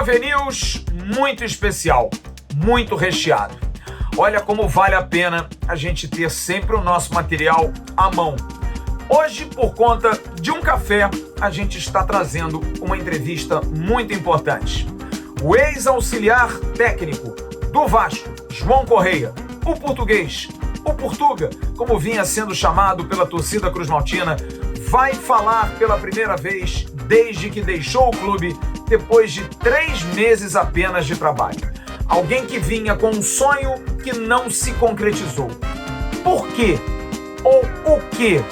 AVNews muito especial, muito recheado. Olha como vale a pena a gente ter sempre o nosso material à mão. Hoje, por conta de um café, a gente está trazendo uma entrevista muito importante. O ex-auxiliar técnico do Vasco, João Correia, o português, o Portuga, como vinha sendo chamado pela torcida cruzmaltina, vai falar pela primeira vez desde que deixou o clube, depois de 3 meses apenas de trabalho. Alguém que vinha com um sonho que não se concretizou. Por quê? Ou o quê?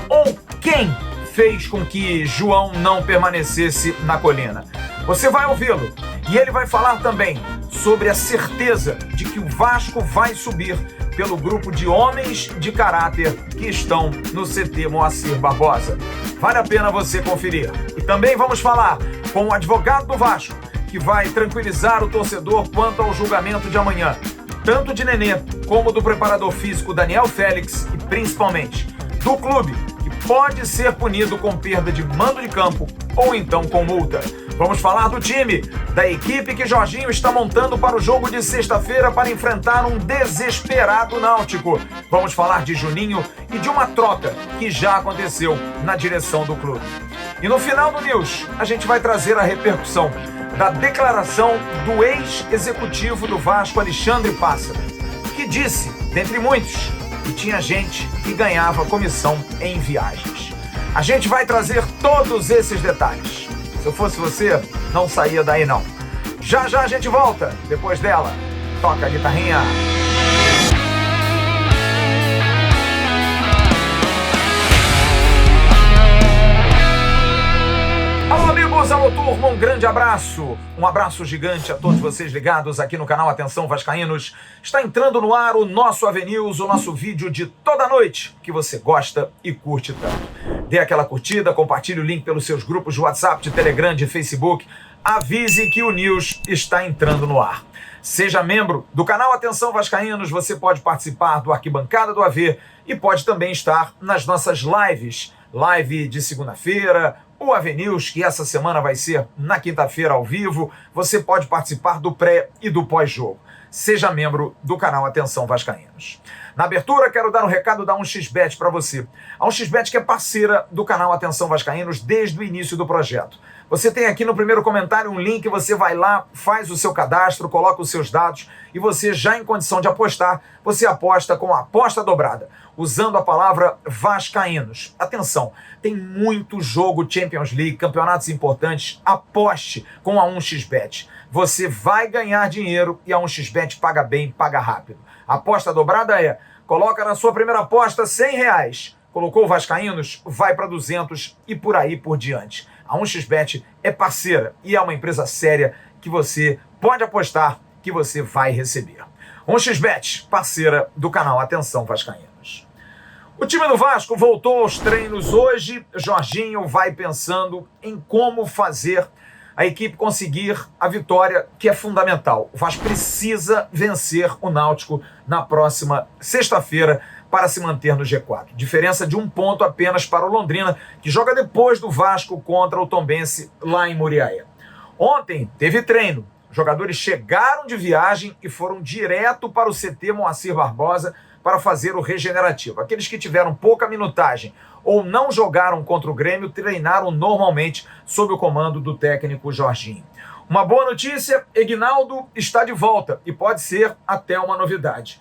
Ou quem fez com que João não permanecesse na colina? Você vai ouvi-lo e ele vai falar também sobre a certeza de que o Vasco vai subir pelo grupo de homens de caráter que estão no CT Moacir Barbosa. Vale a pena você conferir. E também vamos falar com o advogado do Vasco, que vai tranquilizar o torcedor quanto ao julgamento de amanhã, tanto de Nenê como do preparador físico Daniel Félix e principalmente do clube, que pode ser punido com perda de mando de campo ou então com multa. Vamos falar do time, da equipe que Jorginho está montando para o jogo de sexta-feira para enfrentar um desesperado Náutico. Vamos falar de Juninho e de uma troca que já aconteceu na direção do clube. E no final do News, a gente vai trazer a repercussão da declaração do ex-executivo do Vasco, Alexandre Pássaro, que disse, dentre muitos, que tinha gente que ganhava comissão em viagens. A gente vai trazer todos esses detalhes. Se eu fosse você, não saía daí não. Já já a gente volta. Depois dela, toca a guitarrinha. Alô amigos, alô turma, um grande abraço. Um abraço gigante a todos vocês ligados aqui no canal Atenção Vascaínos. Está entrando no ar o nosso AVNews, o nosso vídeo de toda noite, que você gosta e curte tanto. Dê aquela curtida, compartilhe o link pelos seus grupos de WhatsApp, de Telegram, de Facebook. Avise que o News está entrando no ar. Seja membro do canal Atenção Vascaínos, você pode participar do Arquibancada do AV e pode também estar nas nossas lives. Live de segunda-feira, o AVNews, que essa semana vai ser na quinta-feira ao vivo. Você pode participar do pré e do pós-jogo. Seja membro do canal Atenção Vascaínos. Na abertura, quero dar um recado da 1xBet para você. A 1xBet que é parceira do canal Atenção Vascaínos desde o início do projeto. Você tem aqui no primeiro comentário um link, você vai lá, faz o seu cadastro, coloca os seus dados e você já em condição de apostar, você aposta com a aposta dobrada, usando a palavra Vascaínos. Atenção, tem muito jogo Champions League, campeonatos importantes, aposte com a 1xBet. Você vai ganhar dinheiro e a 1xBet paga bem, paga rápido. A aposta dobrada é, coloca na sua primeira aposta R$100. Colocou o Vascaínos, vai para 200 e por aí por diante. A 1xBet é parceira e é uma empresa séria que você pode apostar que você vai receber. 1xBet, parceira do canal Atenção Vascaínos. O time do Vasco voltou aos treinos hoje. Jorginho vai pensando em como fazer a equipe conseguir a vitória, que é fundamental. O Vasco precisa vencer o Náutico na próxima sexta-feira para se manter no G4. Diferença de 1 ponto apenas para o Londrina, que joga depois do Vasco contra o Tombense lá em Muriaé. Ontem teve treino. Os jogadores chegaram de viagem e foram direto para o CT Moacir Barbosa para fazer o regenerativo. Aqueles que tiveram pouca minutagem ou não jogaram contra o Grêmio treinaram normalmente sob o comando do técnico Jorginho. Uma boa notícia, Eginaldo está de volta e pode ser até uma novidade.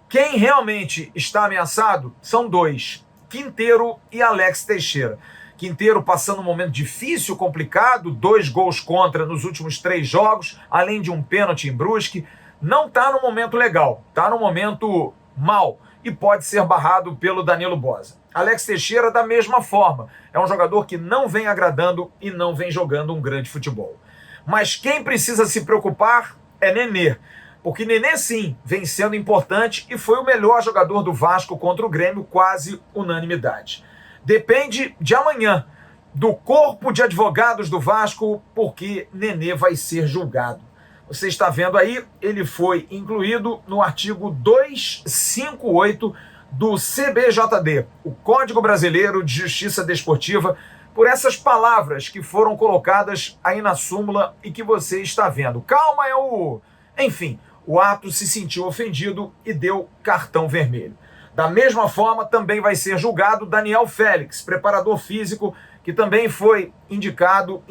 Quem realmente está ameaçado são 2, Quinteiro e Alex Teixeira. Quinteiro passando um momento difícil, complicado, 2 gols contra nos últimos 3 jogos, além de um pênalti em Brusque. Não está no momento legal, está no momento mal e pode ser barrado pelo Danilo Boza. Alex Teixeira da mesma forma, é um jogador que não vem agradando e não vem jogando um grande futebol. Mas quem precisa se preocupar é Nenê, porque Nenê sim vem sendo importante e foi o melhor jogador do Vasco contra o Grêmio, quase unanimidade. Depende de amanhã, do corpo de advogados do Vasco, porque Nenê vai ser julgado. Você está vendo aí, ele foi incluído no artigo 258 do CBJD, o Código Brasileiro de Justiça Desportiva, por essas palavras que foram colocadas aí na súmula e que você está vendo. Calma, Enfim, o árbitro se sentiu ofendido e deu cartão vermelho. Da mesma forma, também vai ser julgado Daniel Félix, preparador físico, que também foi indiciado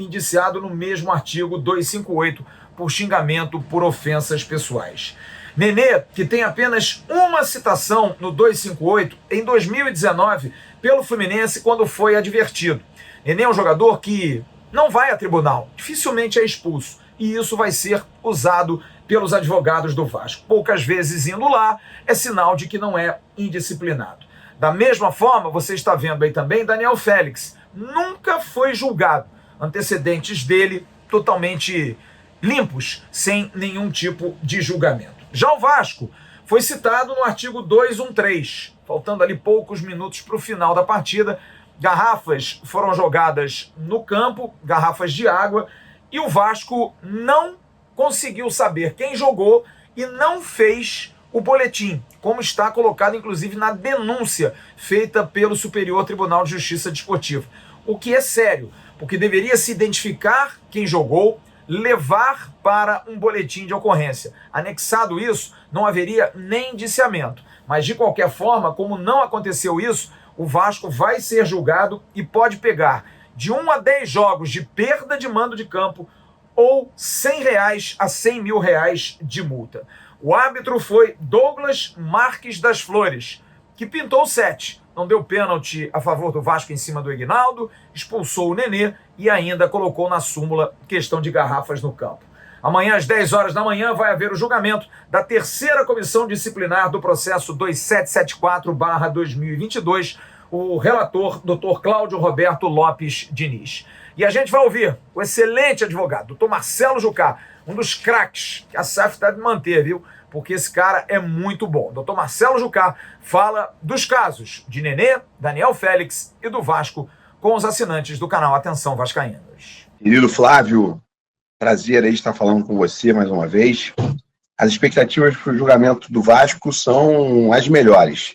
no mesmo artigo 258 por xingamento por ofensas pessoais. Nenê, que tem apenas uma citação no 258, em 2019, pelo Fluminense, quando foi advertido. Nenê é um jogador que não vai a tribunal, dificilmente é expulso, e isso vai ser usado pelos advogados do Vasco. Poucas vezes indo lá, é sinal de que não é indisciplinado. Da mesma forma, você está vendo aí também Daniel Félix, nunca foi julgado. Antecedentes dele totalmente limpos, sem nenhum tipo de julgamento. Já o Vasco foi citado no artigo 213, faltando ali poucos minutos para o final da partida. Garrafas foram jogadas no campo, garrafas de água, e o Vasco não conseguiu saber quem jogou e não fez o boletim, como está colocado inclusive na denúncia feita pelo Superior Tribunal de Justiça Desportiva. O que é sério, porque deveria se identificar quem jogou, levar para um boletim de ocorrência. Anexado isso, não haveria nem indiciamento. Mas de qualquer forma, como não aconteceu isso, o Vasco vai ser julgado e pode pegar de 1 a 10 jogos de perda de mando de campo ou R$100 a R$100 mil de multa. O árbitro foi Douglas Marques das Flores, que pintou 7. Não deu pênalti a favor do Vasco em cima do Ignaldo, expulsou o Nenê e ainda colocou na súmula questão de garrafas no campo. Amanhã, às 10 horas da manhã, vai haver o julgamento da terceira comissão disciplinar do processo 2774/2022, o relator, Dr. Cláudio Roberto Lopes Diniz. E a gente vai ouvir o excelente advogado, Dr. Marcelo Jucá, um dos craques que a SAF deve manter, viu? Porque esse cara é muito bom. Dr. Marcelo Jucá fala dos casos de Nenê, Daniel Félix e do Vasco com os assinantes do canal Atenção Vascaínos. Querido Flávio, prazer aí estar falando com você mais uma vez. As expectativas para o julgamento do Vasco são as melhores.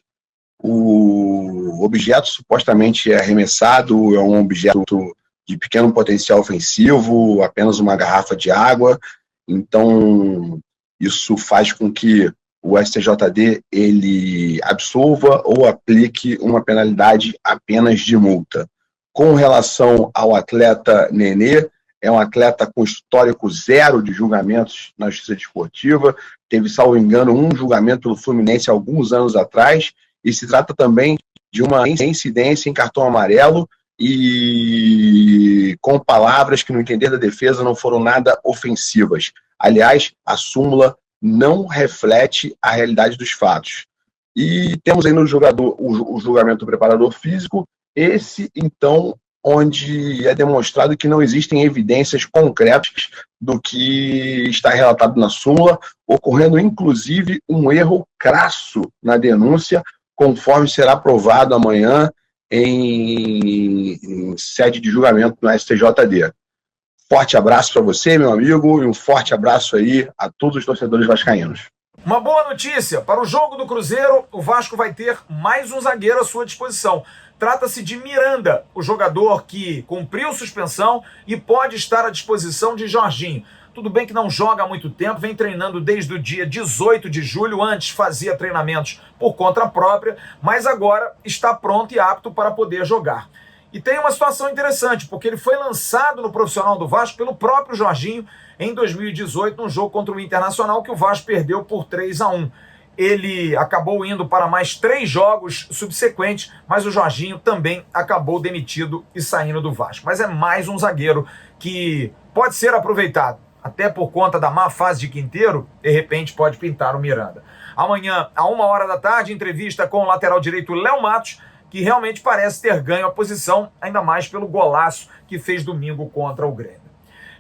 O objeto supostamente é arremessado, é um objeto de pequeno potencial ofensivo, apenas uma garrafa de água. Então, isso faz com que o STJD ele absolva ou aplique uma penalidade apenas de multa. Com relação ao atleta Nenê, é um atleta com histórico zero de julgamentos na justiça desportiva, teve, salvo engano, um julgamento pelo Fluminense alguns anos atrás, e se trata também de uma incidência em cartão amarelo e com palavras que, no entender da defesa, não foram nada ofensivas. Aliás, a súmula não reflete a realidade dos fatos. E temos aí no jogador o julgamento do preparador físico, esse, então, onde é demonstrado que não existem evidências concretas do que está relatado na súmula, ocorrendo, inclusive, um erro crasso na denúncia, conforme será provado amanhã em sede de julgamento no STJD. Forte abraço para você, meu amigo, e um forte abraço aí a todos os torcedores vascaínos. Uma boa notícia, para o jogo do Cruzeiro, o Vasco vai ter mais um zagueiro à sua disposição. Trata-se de Miranda, o jogador que cumpriu suspensão e pode estar à disposição de Jorginho. Tudo bem que não joga há muito tempo, vem treinando desde o dia 18 de julho, antes fazia treinamentos por conta própria, mas agora está pronto e apto para poder jogar. E tem uma situação interessante, porque ele foi lançado no profissional do Vasco pelo próprio Jorginho em 2018, num jogo contra o Internacional, que o Vasco perdeu por 3-1. Ele acabou indo para mais 3 jogos subsequentes, mas o Jorginho também acabou demitido e saindo do Vasco. Mas é mais um zagueiro que pode ser aproveitado, até por conta da má fase de Quinteiro, de repente pode pintar o Miranda. Amanhã, à 1h da tarde, entrevista com o lateral direito Léo Matos, que realmente parece ter ganho a posição, ainda mais pelo golaço que fez domingo contra o Grêmio.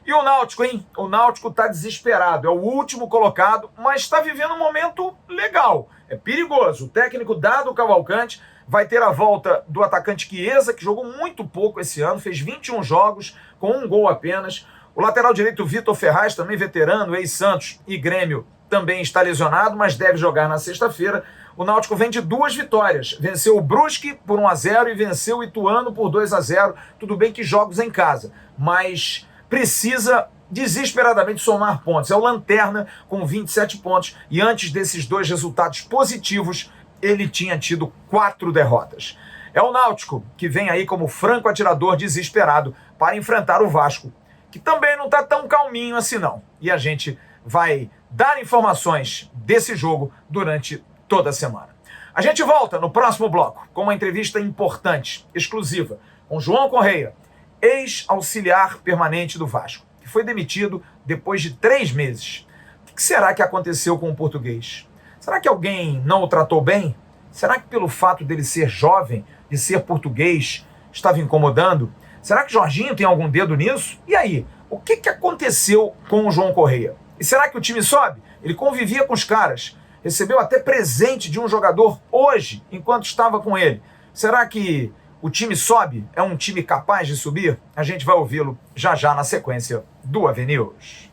E o Náutico, hein? O Náutico está desesperado, é o último colocado, mas está vivendo um momento legal. É perigoso. O técnico Dado Cavalcante vai ter a volta do atacante Chiesa, que jogou muito pouco esse ano, fez 21 jogos, com 1 gol apenas. O lateral direito Vitor Ferraz, também veterano, ex-Santos e Grêmio, também está lesionado, mas deve jogar na sexta-feira. O Náutico vem de 2 vitórias. Venceu o Brusque por 1-0 e venceu o Ituano por 2-0. Tudo bem que jogos em casa, mas precisa desesperadamente somar pontos. É o lanterna com 27 pontos e antes desses 2 resultados positivos, ele tinha tido 4 derrotas. É o Náutico que vem aí como franco atirador desesperado para enfrentar o Vasco, que também não está tão calminho assim não. E a gente vai dar informações desse jogo durante toda a semana. A gente volta no próximo bloco com uma entrevista importante, exclusiva, com João Correia, ex-auxiliar permanente do Vasco, que foi demitido depois de 3 meses. O que será que aconteceu com o português? Será que alguém não o tratou bem? Será que pelo fato dele ser jovem, de ser português, estava incomodando? Será que Jorginho tem algum dedo nisso? E aí, o que aconteceu com o João Correia? E será que o time sobe? Ele convivia com os caras, recebeu até presente de um jogador hoje, enquanto estava com ele. Será que o time sobe? É um time capaz de subir? A gente vai ouvi-lo já já na sequência do AVNews.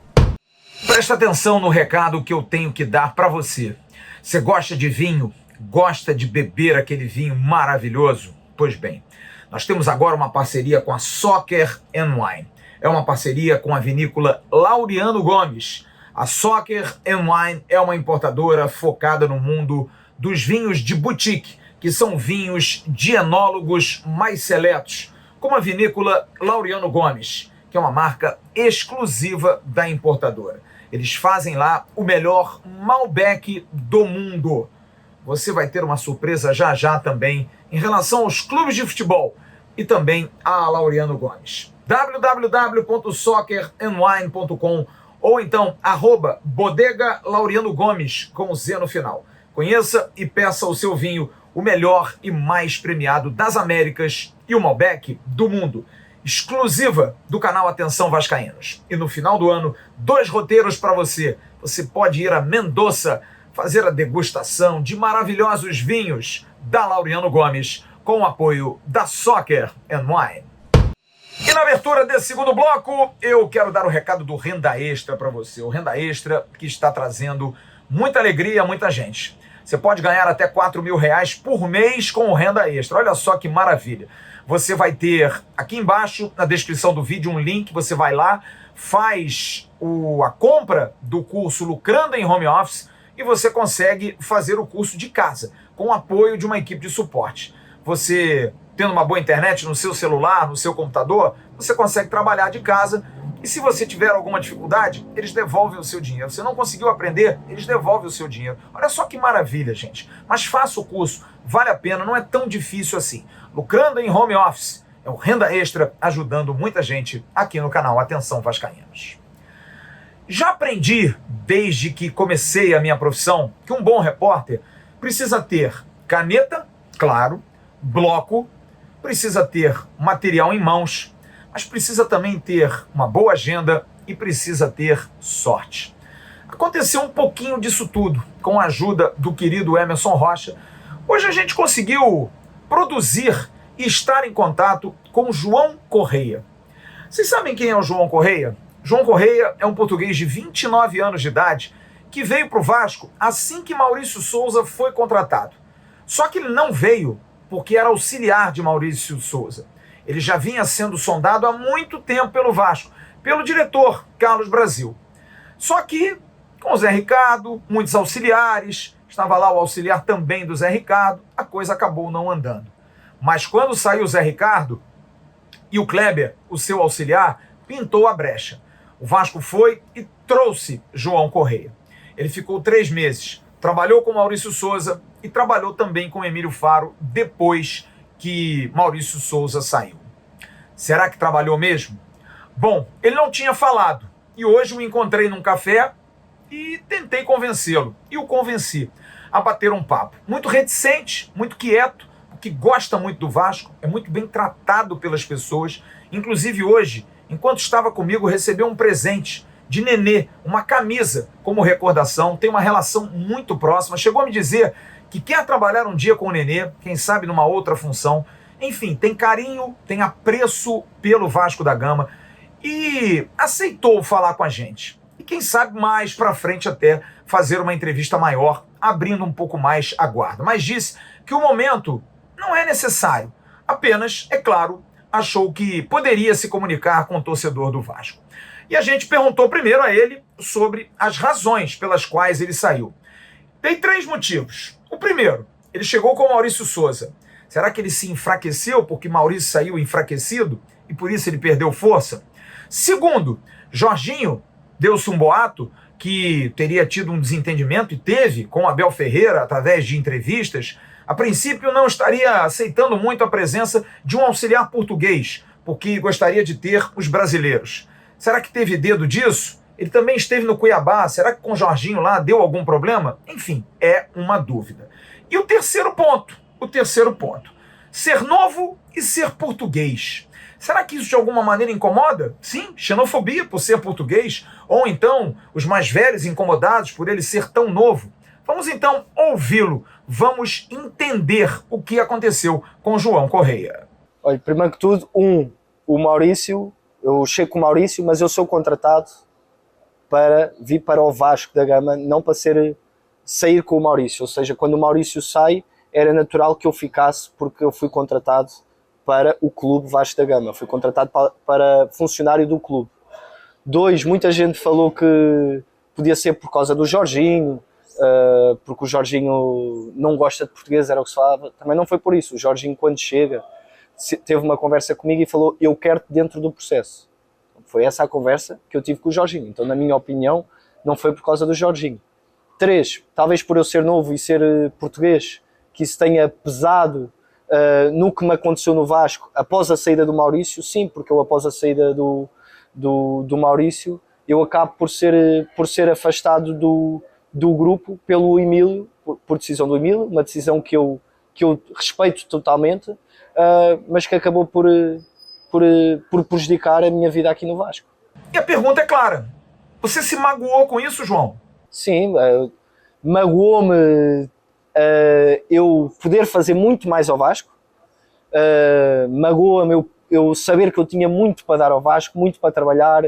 Presta atenção no recado que eu tenho que dar para você. Você gosta de vinho? Gosta de beber aquele vinho maravilhoso? Pois bem, nós temos agora uma parceria com a Soccer & Wine. É uma parceria com a vinícola Laureano Gomes. A Soccer & Wine é uma importadora focada no mundo dos vinhos de boutique, que são vinhos de enólogos mais seletos, como a vinícola Laureano Gomes, que é uma marca exclusiva da importadora. Eles fazem lá o melhor Malbec do mundo. Você vai ter uma surpresa já já também em relação aos clubes de futebol e também a Laureano Gomes. www.soccerandwine.com ou então @Bodega Laureano Gomes com Z no final. Conheça e peça o seu vinho, o melhor e mais premiado das Américas e o Malbec do mundo. Exclusiva do canal Atenção Vascaínos. E no final do ano, 2 roteiros para você. Você pode ir a Mendoza fazer a degustação de maravilhosos vinhos da Laureano Gomes com o apoio da Soccer & Wine. E na abertura desse segundo bloco, eu quero dar o recado do Renda Extra para você. O Renda Extra que está trazendo muita alegria a muita gente. Você pode ganhar até R$4.000 por mês com o Renda Extra. Olha só que maravilha. Você vai ter aqui embaixo, na descrição do vídeo, um link. Você vai lá, faz a compra do curso Lucrando em Home Office e você consegue fazer o curso de casa, com o apoio de uma equipe de suporte. Você, tendo uma boa internet no seu celular, no seu computador, você consegue trabalhar de casa. E se você tiver alguma dificuldade, eles devolvem o seu dinheiro. Se não conseguiu aprender, eles devolvem o seu dinheiro. Olha só que maravilha, gente. Mas faça o curso, vale a pena, não é tão difícil assim. Lucrando em Home Office, é o Renda Extra ajudando muita gente aqui no canal Atenção Vascaínos. Já aprendi, desde que comecei a minha profissão, que um bom repórter precisa ter caneta, claro, bloco, precisa ter material em mãos, mas precisa também ter uma boa agenda e precisa ter sorte. Aconteceu um pouquinho disso tudo com a ajuda do querido Emerson Rocha. Hoje a gente conseguiu produzir e estar em contato com João Correia. Vocês sabem quem é o João Correia? João Correia é um português de 29 anos de idade que veio para o Vasco assim que Maurício Souza foi contratado. Só que ele não veio porque era auxiliar de Maurício Souza. Ele já vinha sendo sondado há muito tempo pelo Vasco, pelo diretor Carlos Brasil. Só que, com o Zé Ricardo, muitos auxiliares, estava lá o auxiliar também do Zé Ricardo, a coisa acabou não andando. Mas quando saiu o Zé Ricardo e o Kleber, o seu auxiliar, pintou a brecha. O Vasco foi e trouxe João Correia. Ele ficou 3 meses, trabalhou com Maurício Souza e trabalhou também com Emílio Faro depois que Maurício Souza saiu. Será que trabalhou mesmo? Bom, ele não tinha falado e hoje o encontrei num café e tentei convencê-lo. E o convenci a bater um papo. Muito reticente, muito quieto, porque gosta muito do Vasco, é muito bem tratado pelas pessoas. Inclusive hoje, enquanto estava comigo, recebeu um presente de Nenê, uma camisa como recordação, tem uma relação muito próxima. Chegou a me dizer que quer trabalhar um dia com o Nenê, quem sabe numa outra função. Enfim, tem carinho, tem apreço pelo Vasco da Gama e aceitou falar com a gente. E quem sabe mais para frente até fazer uma entrevista maior, abrindo um pouco mais a guarda. Mas disse que o momento não é necessário, apenas, é claro, achou que poderia se comunicar com o torcedor do Vasco. E a gente perguntou primeiro a ele sobre as razões pelas quais ele saiu. Tem 3 motivos. O primeiro, ele chegou com o Maurício Souza. Será que ele se enfraqueceu porque Maurício saiu enfraquecido e por isso ele perdeu força? Segundo, Jorginho deu-se um boato que teria tido um desentendimento, e teve, com Abel Ferreira, através de entrevistas. A princípio não estaria aceitando muito a presença de um auxiliar português, porque gostaria de ter os brasileiros. Será que teve dedo disso? Ele também esteve no Cuiabá, será que com o Jorginho lá deu algum problema? Enfim, é uma dúvida. E o terceiro ponto, ser novo e ser português. Será que isso de alguma maneira incomoda? Sim, xenofobia por ser português, ou então os mais velhos incomodados por ele ser tão novo. Vamos então ouvi-lo, vamos entender o que aconteceu com João Correia. Olha, primeiro que tudo, o Maurício, eu chego com o Maurício, mas eu sou contratado para vir para o Vasco da Gama, não para sair com o Maurício. Ou seja, quando o Maurício sai, era natural que eu ficasse, porque eu fui contratado para o clube Vasco da Gama. Fui contratado para funcionário do clube. 2, muita gente falou que podia ser por causa do Jorginho, porque o Jorginho não gosta de português, era o que se falava. Também não foi por isso. O Jorginho, quando chega, teve uma conversa comigo e falou: eu quero-te dentro do processo. Foi essa a conversa que eu tive com o Jorginho. Então, na minha opinião, não foi por causa do Jorginho. 3, talvez por eu ser novo e ser português, que isso tenha pesado no que me aconteceu no Vasco após a saída do Maurício. Sim, porque eu, após a saída do Maurício, eu acabo por ser afastado do grupo pelo Emílio, por decisão do Emílio, uma decisão que eu respeito totalmente, mas que acabou por prejudicar a minha vida aqui no Vasco. E a pergunta é clara: você se magoou com isso, João? Sim, magoou-me eu poder fazer muito mais ao Vasco, magoa-me eu saber que eu tinha muito para dar ao Vasco, muito para trabalhar,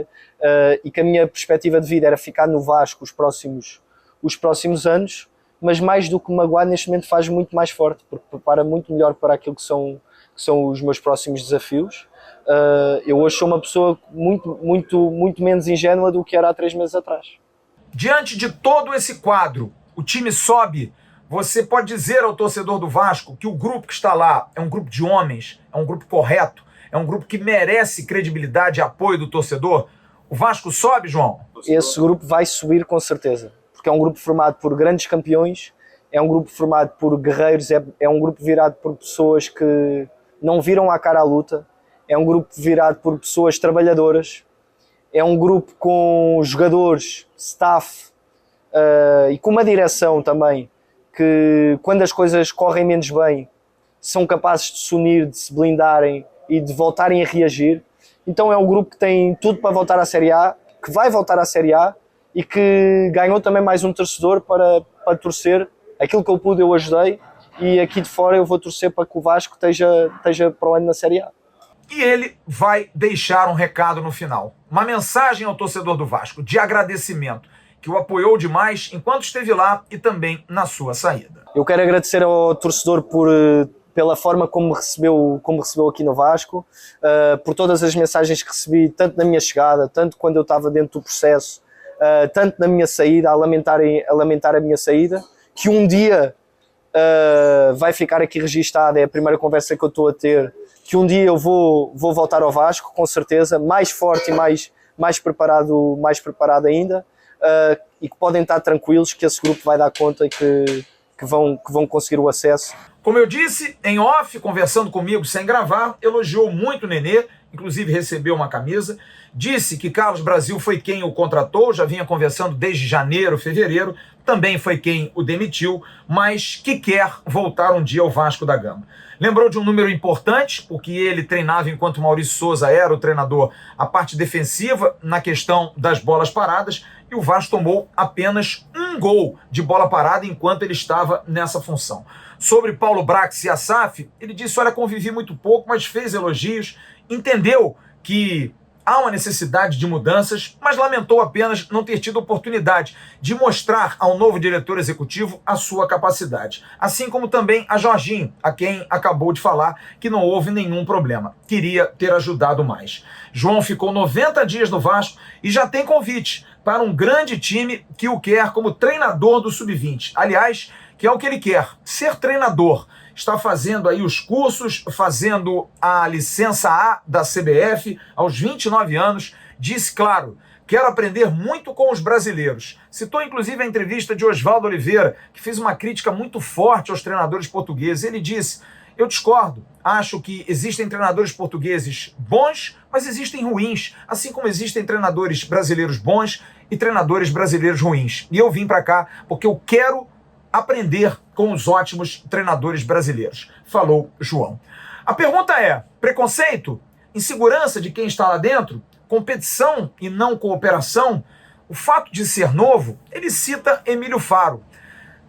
e que a minha perspectiva de vida era ficar no Vasco os próximos anos, mas mais do que magoar, neste momento faz muito mais forte, porque prepara muito melhor para aquilo que são os meus próximos desafios. Eu hoje sou uma pessoa muito menos ingênua do que era há 3 meses atrás. Diante de todo esse quadro, o time sobe. Você pode dizer ao torcedor do Vasco que o grupo que está lá é um grupo de homens, é um grupo correto, é um grupo que merece credibilidade e apoio do torcedor? O Vasco sobe, João? Esse grupo vai subir com certeza, porque é um grupo formado por grandes campeões, é um grupo formado por guerreiros, é um grupo virado por pessoas que não viram a cara à luta, é um grupo virado por pessoas trabalhadoras, é um grupo com jogadores, staff e com uma direção também, que quando as coisas correm menos bem são capazes de se unir, de se blindarem e de voltarem a reagir. Então é um grupo que tem tudo para voltar à Série A, que vai voltar à Série A e que ganhou também mais um torcedor para torcer. Aquilo que eu pude eu ajudei, e aqui de fora eu vou torcer para que o Vasco esteja para o ano na Série A. E ele vai deixar um recado no final, uma mensagem ao torcedor do Vasco de agradecimento, que o apoiou demais enquanto esteve lá e também na sua saída. Eu quero agradecer ao torcedor pela forma como me recebeu aqui no Vasco, por todas as mensagens que recebi, tanto na minha chegada, tanto quando eu estava dentro do processo, tanto na minha saída, a lamentar a minha saída, que um dia vai ficar aqui registada, é a primeira conversa que eu estou a ter, que um dia eu vou voltar ao Vasco, com certeza, mais forte e mais preparado ainda, e que podem estar tranquilos que esse grupo vai dar conta e que vão conseguir o acesso. Como eu disse, em off, conversando comigo sem gravar, elogiou muito o Nenê, inclusive recebeu uma camisa, disse que Carlos Brasil foi quem o contratou, já vinha conversando desde janeiro, fevereiro, também foi quem o demitiu, mas que quer voltar um dia ao Vasco da Gama. Lembrou de um número importante, porque ele treinava enquanto Maurício Souza era o treinador, a parte defensiva na questão das bolas paradas, e o Vasco tomou apenas 1 gol de bola parada enquanto ele estava nessa função. Sobre Paulo Brax e Assaf, ele disse: olha, convivi muito pouco, mas fez elogios, entendeu que há uma necessidade de mudanças, mas lamentou apenas não ter tido oportunidade de mostrar ao novo diretor executivo a sua capacidade. Assim como também a Jorginho, a quem acabou de falar que não houve nenhum problema. Queria ter ajudado mais. João ficou 90 dias no Vasco e já tem convite para um grande time que o quer como treinador do Sub-20. Aliás, que é o que ele quer, ser treinador. Está fazendo aí os cursos, fazendo a licença A da CBF aos 29 anos. Disse, claro, quero aprender muito com os brasileiros. Citou inclusive a entrevista de Oswaldo Oliveira, que fez uma crítica muito forte aos treinadores portugueses. Ele disse: eu discordo, acho que existem treinadores portugueses bons, mas existem ruins, assim como existem treinadores brasileiros bons e treinadores brasileiros ruins. E eu vim para cá porque eu quero aprender com os ótimos treinadores brasileiros, falou João. A pergunta é: preconceito? Insegurança de quem está lá dentro? Competição e não cooperação? O fato de ser novo, ele cita Emílio Faro.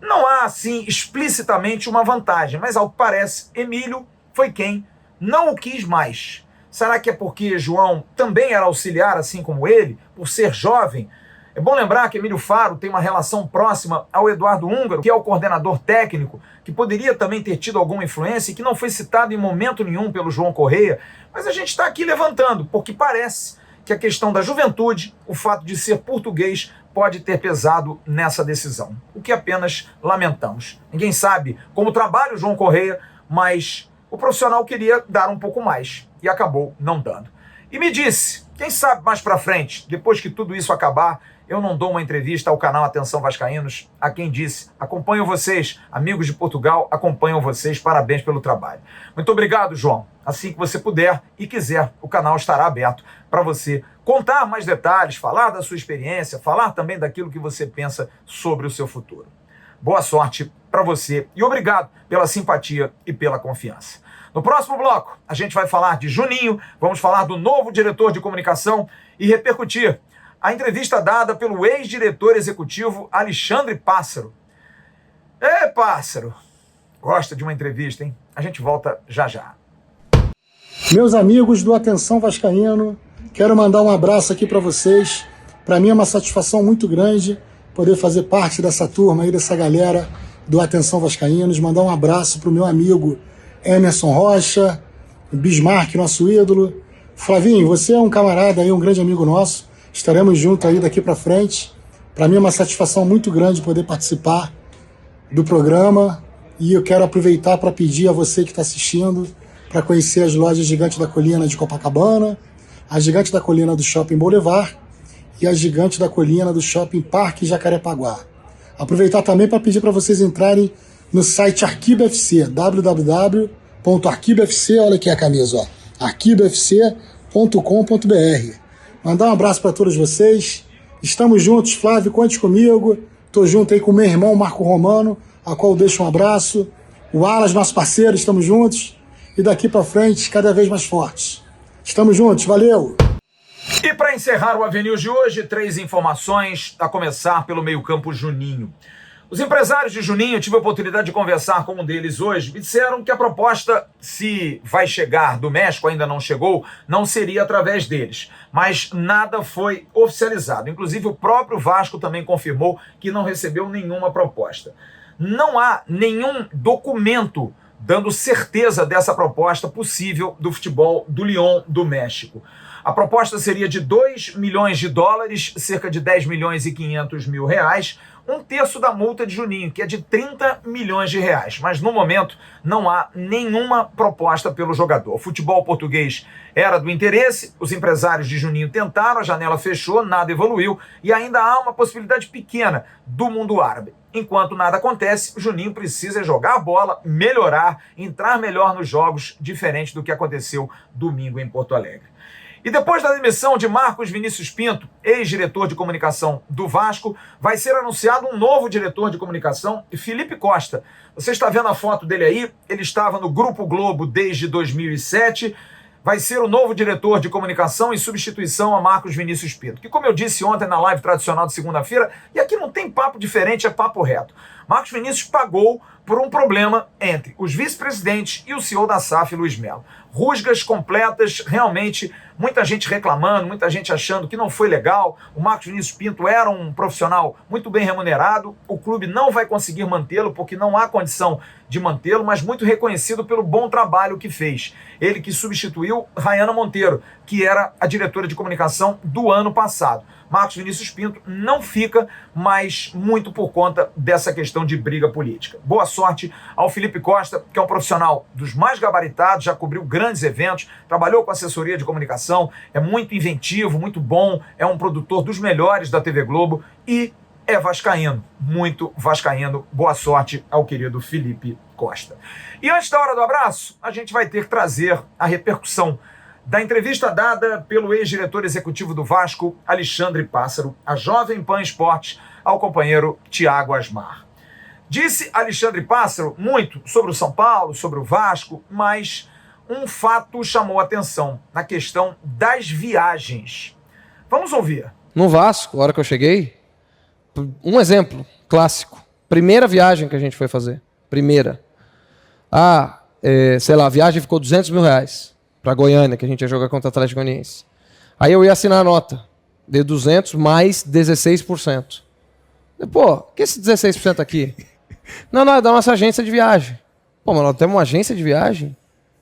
Não há, assim, explicitamente uma vantagem, mas ao que parece, Emílio foi quem não o quis mais. Será que é porque João também era auxiliar, assim como ele, por ser jovem? É bom lembrar que Emílio Faro tem uma relação próxima ao Eduardo Húngaro, que é o coordenador técnico, que poderia também ter tido alguma influência e que não foi citado em momento nenhum pelo João Correia. Mas a gente está aqui levantando, porque parece que a questão da juventude, o fato de ser português, pode ter pesado nessa decisão. O que apenas lamentamos. Ninguém sabe como trabalha o João Correia, mas o profissional queria dar um pouco mais e acabou não dando. E me disse, quem sabe mais pra frente, depois que tudo isso acabar, eu não dou uma entrevista ao canal Atenção Vascaínos, a quem disse: acompanho vocês, amigos de Portugal, acompanham vocês, parabéns pelo trabalho. Muito obrigado, João. Assim que você puder e quiser, o canal estará aberto para você contar mais detalhes, falar da sua experiência, falar também daquilo que você pensa sobre o seu futuro. Boa sorte para você e obrigado pela simpatia e pela confiança. No próximo bloco, a gente vai falar de Juninho, vamos falar do novo diretor de comunicação e repercutir a entrevista dada pelo ex-diretor executivo Alexandre Pássaro. Pássaro, gosta de uma entrevista, hein? A gente volta já já. Meus amigos do Atenção Vascaíno, quero mandar um abraço aqui para vocês. Para mim é uma satisfação muito grande poder fazer parte dessa turma aí, dessa galera do Atenção Vascaínos. Mandar um abraço para o meu amigo Emerson Rocha, Bismarck, nosso ídolo. Flavinho, você é um camarada aí, um grande amigo nosso. Estaremos juntos aí daqui para frente. Para mim é uma satisfação muito grande poder participar do programa e eu quero aproveitar para pedir a você que está assistindo para conhecer as lojas Gigante da Colina de Copacabana, a Gigante da Colina do Shopping Boulevard e a Gigante da Colina do Shopping Parque Jacarepaguá. Aproveitar também para pedir para vocês entrarem no site Arquiba FC, www.arquibafc, olha aqui a camisa, ó, arquibafc.com.br. Mandar um abraço para todos vocês. Estamos juntos, Flávio, conte comigo. Estou junto aí com o meu irmão Marco Romano, a qual eu deixo um abraço. O Alas, nosso parceiro, estamos juntos. E daqui para frente, cada vez mais fortes. Estamos juntos, valeu! E para encerrar o Avenews de hoje, 3 informações, a começar pelo meio-campo Juninho. Os empresários de Juninho, eu tive a oportunidade de conversar com um deles hoje, me disseram que a proposta, se vai chegar do México, ainda não chegou, não seria através deles. Mas nada foi oficializado. Inclusive o próprio Vasco também confirmou que não recebeu nenhuma proposta. Não há nenhum documento dando certeza dessa proposta possível do futebol do Lyon do México. A proposta seria de 2 milhões de dólares, cerca de 10 milhões e 500 mil reais, um terço da multa de Juninho, que é de 30 milhões de reais. Mas no momento não há nenhuma proposta pelo jogador. O futebol português era do interesse, os empresários de Juninho tentaram, a janela fechou, nada evoluiu e ainda há uma possibilidade pequena do mundo árabe. Enquanto nada acontece, o Juninho precisa jogar a bola, melhorar, entrar melhor nos jogos, diferente do que aconteceu domingo em Porto Alegre. E depois da demissão de Marcos Vinícius Pinto, ex-diretor de comunicação do Vasco, vai ser anunciado um novo diretor de comunicação, Felipe Costa. Você está vendo a foto dele aí? Ele estava no Grupo Globo desde 2007. Vai ser o novo diretor de comunicação em substituição a Marcos Vinícius Pinto, que, como eu disse ontem na live tradicional de segunda-feira, e aqui não tem papo diferente, é papo reto. Marcos Vinícius pagou por um problema entre os vice-presidentes e o CEO da SAF, Luiz Melo. Rusgas completas, realmente muita gente reclamando, muita gente achando que não foi legal. O Marcos Vinícius Pinto era um profissional muito bem remunerado, o clube não vai conseguir mantê-lo porque não há condição de mantê-lo, mas muito reconhecido pelo bom trabalho que fez. Ele que substituiu Rayana Monteiro, que era a diretora de comunicação do ano passado. Marcos Vinícius Pinto não fica, mas muito por conta dessa questão de briga política. Boa sorte ao Felipe Costa, que é um profissional dos mais gabaritados, já cobriu grandes eventos, trabalhou com assessoria de comunicação, é muito inventivo, muito bom, é um produtor dos melhores da TV Globo e é vascaíno, muito vascaíno. Boa sorte ao querido Felipe Costa. E antes da hora do abraço, a gente vai ter que trazer a repercussão da entrevista dada pelo ex-diretor executivo do Vasco, Alexandre Pássaro, à Jovem Pan Esportes, ao companheiro Thiago Asmar. Disse Alexandre Pássaro muito sobre o São Paulo, sobre o Vasco, mas um fato chamou a atenção na questão das viagens. Vamos ouvir. No Vasco, a hora que eu cheguei, um exemplo clássico. Primeira viagem que a gente foi fazer. Primeira. Sei lá, a viagem ficou R$200 mil para Goiânia, que a gente ia jogar contra o Atlético Goianiense. Aí eu ia assinar a nota. De 200 mais 16%. Pô, que esse 16% aqui? Não, é da nossa agência de viagem. Pô, mas nós temos uma agência de viagem?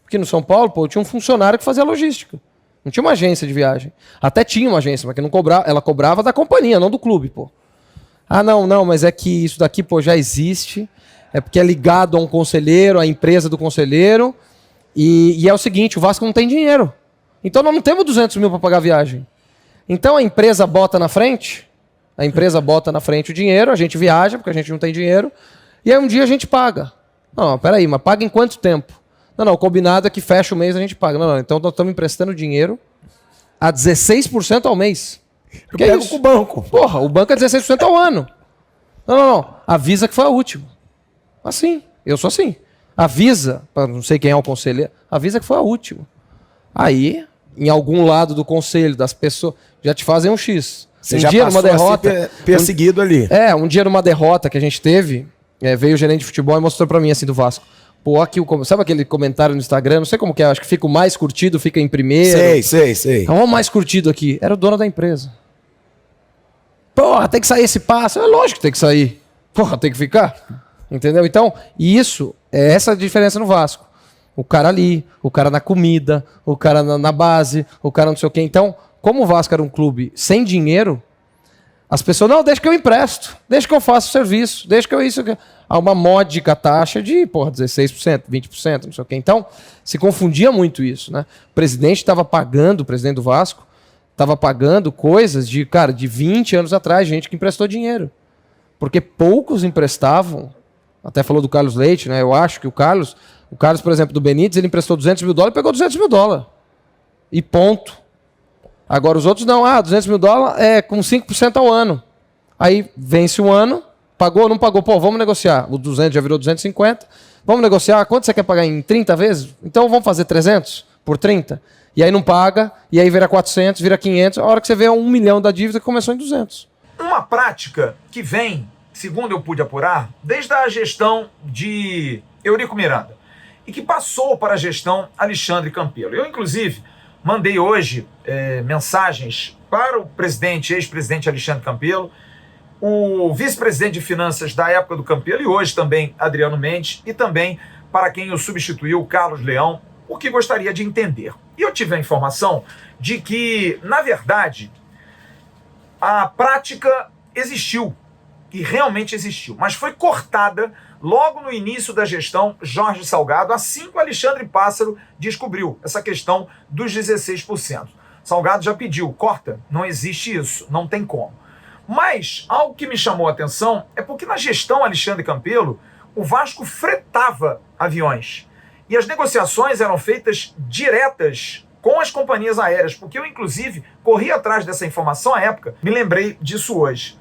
Porque no São Paulo, pô, tinha um funcionário que fazia logística. Não tinha uma agência de viagem. Até tinha uma agência, mas que não cobrava, ela cobrava da companhia, não do clube, pô. Não, mas é que isso daqui, pô, já existe. É porque é ligado a um conselheiro, a empresa do conselheiro. E é o seguinte, o Vasco não tem dinheiro. Então nós não temos 200 mil para pagar a viagem. Então a empresa bota na frente o dinheiro, a gente viaja, porque a gente não tem dinheiro, e aí um dia a gente paga. Não, peraí, mas paga em quanto tempo? Não, o combinado é que fecha o mês a gente paga. Não, então nós estamos emprestando dinheiro a 16% ao mês. Eu pego com o banco. Porra, o banco é 16% ao ano. Não. Avisa que foi a última. Assim, eu sou assim. Avisa, não sei quem é o conselheiro, avisa que foi a última. Aí, em algum lado do conselho, das pessoas, já te fazem um X. Você já passou numa derrota, perseguido ali. Um dia numa derrota que a gente teve, veio o gerente de futebol e mostrou pra mim, assim, do Vasco. Pô, aqui, sabe aquele comentário no Instagram? Não sei como que é, acho que fica o mais curtido, fica em primeiro. Sei. Então, o mais curtido aqui era o dono da empresa. Porra, tem que sair esse passo. É lógico que tem que sair. Porra, tem que ficar. Entendeu? Então, isso é essa a diferença no Vasco. O cara ali, o cara na comida, o cara na base, o cara não sei o quê. Então, como o Vasco era um clube sem dinheiro, as pessoas, não, deixa que eu empresto, deixa que eu faço o serviço, deixa que eu isso. Há uma módica taxa de, 16%, 20%, não sei o quê. Então, se confundia muito isso, né? O presidente do Vasco, estava pagando coisas de 20 anos atrás, gente que emprestou dinheiro. Porque poucos emprestavam. Até falou do Carlos Leite, né? Eu acho que o Carlos, por exemplo, do Benítez, ele emprestou $200 mil e pegou $200 mil. E ponto. Agora os outros não. $200 mil é com 5% ao ano. Aí vence um ano, pagou, não pagou. Pô, vamos negociar. O 200 já virou 250. Vamos negociar. Quanto você quer pagar em 30 vezes? Então vamos fazer 300 por 30. E aí não paga, e aí vira 400, vira 500. A hora que você vê é 1 milhão da dívida que começou em 200. Uma prática que vem, segundo eu pude apurar, desde a gestão de Eurico Miranda e que passou para a gestão Alexandre Campelo. Eu, inclusive, mandei hoje mensagens para o ex-presidente Alexandre Campelo, o vice-presidente de finanças da época do Campelo e hoje também Adriano Mendes, e também para quem o substituiu, Carlos Leão, o que gostaria de entender. E eu tive a informação de que, na verdade, a prática existiu, e realmente existiu, mas foi cortada logo no início da gestão Jorge Salgado, assim que o Alexandre Pássaro descobriu essa questão dos 16%. Salgado já pediu, corta, não existe isso, não tem como. Mas algo que me chamou a atenção é porque na gestão Alexandre Campelo, o Vasco fretava aviões. E as negociações eram feitas diretas com as companhias aéreas, porque eu, inclusive, corri atrás dessa informação à época, me lembrei disso hoje.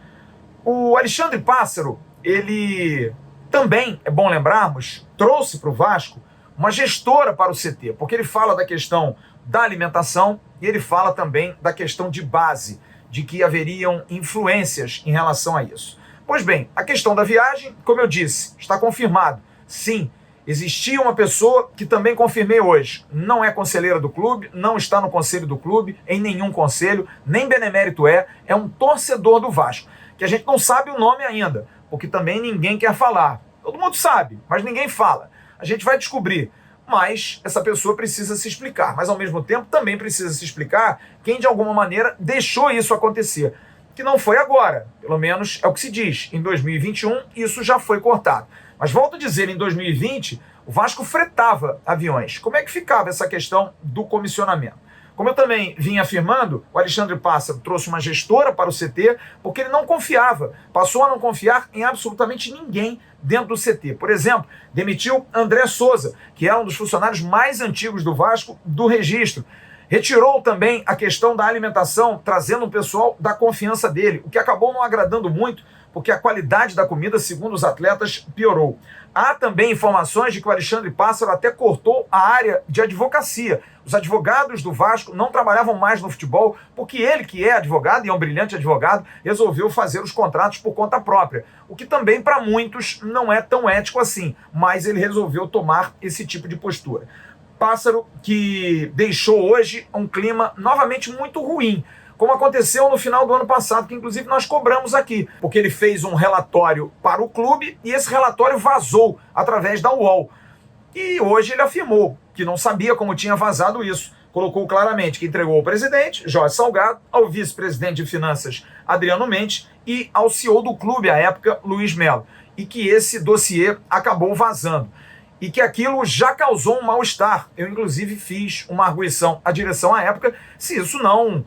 O Alexandre Pássaro, ele também, é bom lembrarmos, trouxe para o Vasco uma gestora para o CT, porque ele fala da questão da alimentação e ele fala também da questão de base, de que haveriam influências em relação a isso. Pois bem, a questão da viagem, como eu disse, está confirmado. Sim, Existia uma pessoa que também confirmei hoje, não é conselheira do clube, não está no conselho do clube, em nenhum conselho, nem benemérito é um torcedor do Vasco, que a gente não sabe o nome ainda, porque também ninguém quer falar. Todo mundo sabe, mas ninguém fala. A gente vai descobrir, mas essa pessoa precisa se explicar, mas ao mesmo tempo também precisa se explicar quem de alguma maneira deixou isso acontecer, que não foi agora, pelo menos é o que se diz, em 2021 isso já foi cortado. Mas volto a dizer, em 2020, o Vasco fretava aviões. Como é que ficava essa questão do comissionamento? Como eu também vinha afirmando, o Alexandre Pássaro trouxe uma gestora para o CT porque ele não confiava, passou a não confiar em absolutamente ninguém dentro do CT. Por exemplo, demitiu André Souza, que era um dos funcionários mais antigos do Vasco, do registro. Retirou também a questão da alimentação, trazendo um pessoal da confiança dele, o que acabou não agradando muito, porque a qualidade da comida, segundo os atletas, piorou. Há também informações de que o Alexandre Pássaro até cortou a área de advocacia. Os advogados do Vasco não trabalhavam mais no futebol, porque ele, que é advogado e é um brilhante advogado, resolveu fazer os contratos por conta própria. O que também, para muitos, não é tão ético assim, mas ele resolveu tomar esse tipo de postura. Pássaro que deixou hoje um clima novamente muito ruim, como aconteceu no final do ano passado, que inclusive nós cobramos aqui, porque ele fez um relatório para o clube e esse relatório vazou através da UOL. E hoje ele afirmou que não sabia como tinha vazado isso. Colocou claramente que entregou ao presidente, Jorge Salgado, ao vice-presidente de finanças, Adriano Mendes, e ao CEO do clube, à época, Luiz Melo. E que esse dossiê acabou vazando. E que aquilo já causou um mal-estar. Eu, inclusive, fiz uma arguição à direção à época, se isso não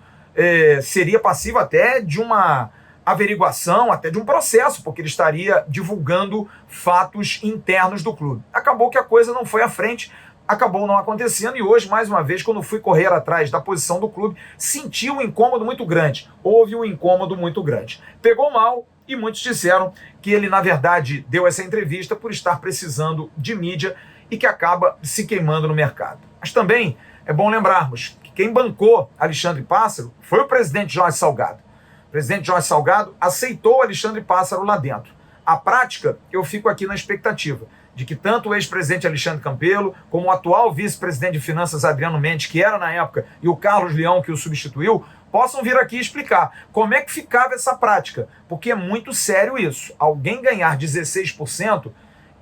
seria passivo até de uma averiguação, até de um processo, porque ele estaria divulgando fatos internos do clube. Acabou que a coisa não foi à frente, acabou não acontecendo, e hoje, mais uma vez, quando fui correr atrás da posição do clube, senti um incômodo muito grande. Houve um incômodo muito grande. Pegou mal, e muitos disseram que ele, na verdade, deu essa entrevista por estar precisando de mídia e que acaba se queimando no mercado. Mas também é bom lembrarmos que quem bancou Alexandre Pássaro foi o presidente Jorge Salgado. O presidente Jorge Salgado aceitou Alexandre Pássaro lá dentro. A prática, eu fico aqui na expectativa de que tanto o ex-presidente Alexandre Campelo, como o atual vice-presidente de finanças Adriano Mendes, que era na época, e o Carlos Leão, que o substituiu, possam vir aqui explicar como é que ficava essa prática, porque é muito sério isso. Alguém ganhar 16%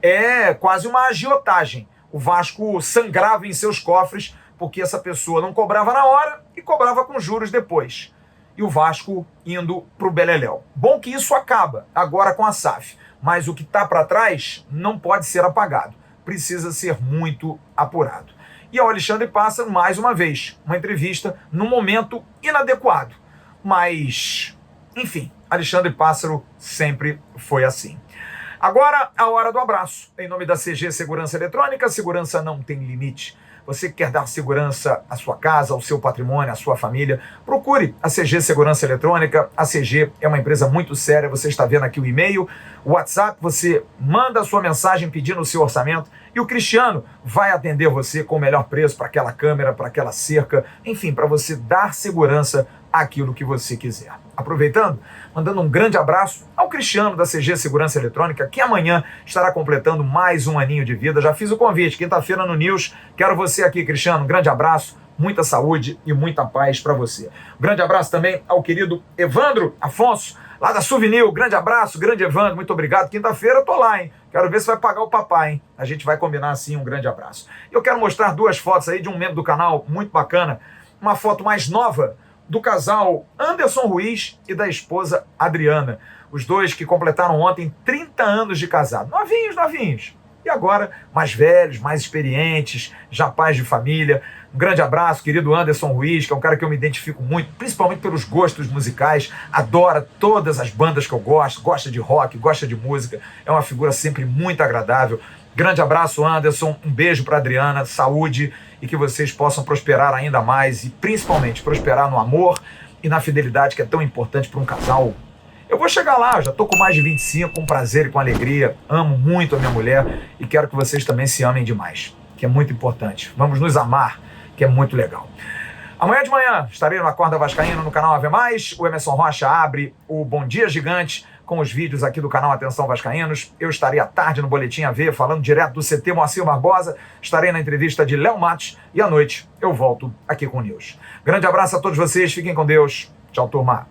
é quase uma agiotagem. O Vasco sangrava em seus cofres porque essa pessoa não cobrava na hora e cobrava com juros depois. E o Vasco indo para o beleléu. Bom que isso acaba agora com a SAF, mas o que está para trás não pode ser apagado. Precisa ser muito apurado. E ao Alexandre Pássaro, mais uma vez, uma entrevista num momento inadequado. Mas, enfim, Alexandre Pássaro sempre foi assim. Agora, a hora do abraço. Em nome da CG Segurança Eletrônica, segurança não tem limite. Você que quer dar segurança à sua casa, ao seu patrimônio, à sua família, procure a CG Segurança Eletrônica. A CG é uma empresa muito séria, você está vendo aqui o e-mail, o WhatsApp, você manda a sua mensagem pedindo o seu orçamento e o Cristiano vai atender você com o melhor preço para aquela câmera, para aquela cerca, enfim, para você dar segurança àquilo que você quiser. Aproveitando, mandando um grande abraço ao Cristiano da CG Segurança Eletrônica, que amanhã estará completando mais um aninho de vida. Já fiz o convite, quinta-feira no News. Quero você aqui, Cristiano. Um grande abraço, muita saúde e muita paz para você. Um grande abraço também ao querido Evandro Afonso, lá da Souvenir. Grande abraço, grande Evandro, muito obrigado. Quinta-feira eu tô lá, hein? Quero ver se vai pagar o papai, hein? A gente vai combinar assim, um grande abraço. Eu quero mostrar duas fotos aí de um membro do canal muito bacana. Uma foto mais nova do casal Anderson Ruiz e da esposa Adriana. Os dois que completaram ontem 30 anos de casado. Novinhos. E agora, mais velhos, mais experientes, já pais de família. Um grande abraço, querido Anderson Ruiz, que é um cara que eu me identifico muito, principalmente pelos gostos musicais. Adora todas as bandas que eu gosto, gosta de rock, gosta de música. É uma figura sempre muito agradável. Grande abraço, Anderson. Um beijo para Adriana, saúde e que vocês possam prosperar ainda mais e principalmente prosperar no amor e na fidelidade, que é tão importante para um casal. Eu vou chegar lá, já estou com mais de 25, com prazer e com alegria. Amo muito a minha mulher e quero que vocês também se amem demais, que é muito importante. Vamos nos amar, que é muito legal. Amanhã de manhã estarei no Acorda Vascaíno no canal Ave Mais. O Emerson Rocha abre o Bom Dia Gigante com os vídeos aqui do canal Atenção Vascaínos. Eu estarei à tarde no Boletim AV, falando direto do CT Moacir Barbosa. Estarei na entrevista de Léo Matos e à noite eu volto aqui com o News. Grande abraço a todos vocês, fiquem com Deus. Tchau, turma.